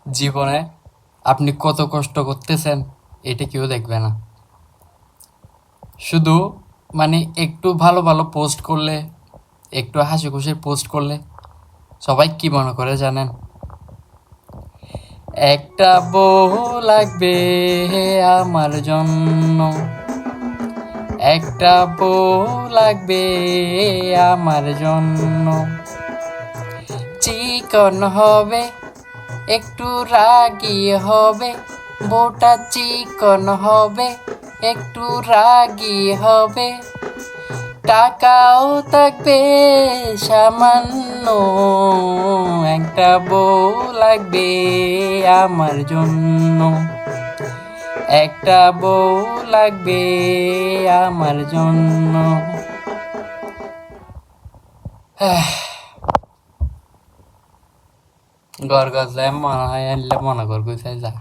জীবনে আপনি কত কষ্ট করতেছেন এটা কেউ দেখবে না। শুধু একটু ভালো ভালো পোস্ট করলে, একটু হাসি খুশির পোস্ট করলে সবাই কি মনে করে জানেন? একটা বউ লাগবে আমার জন্য, একটা বউ লাগবে আমার জন্য। চিকন হবে, একটু রাগী হবে, বউটা চিকন হবে, একটু রাগী হবে, টাকাও থাকবে সামান্য। একটা বউ লাগবে আমার জন্য, একটা বউ লাগবে আমার জন্য। ঘর গজলে মনে হয় আনলে মনে কর গুছাই যা।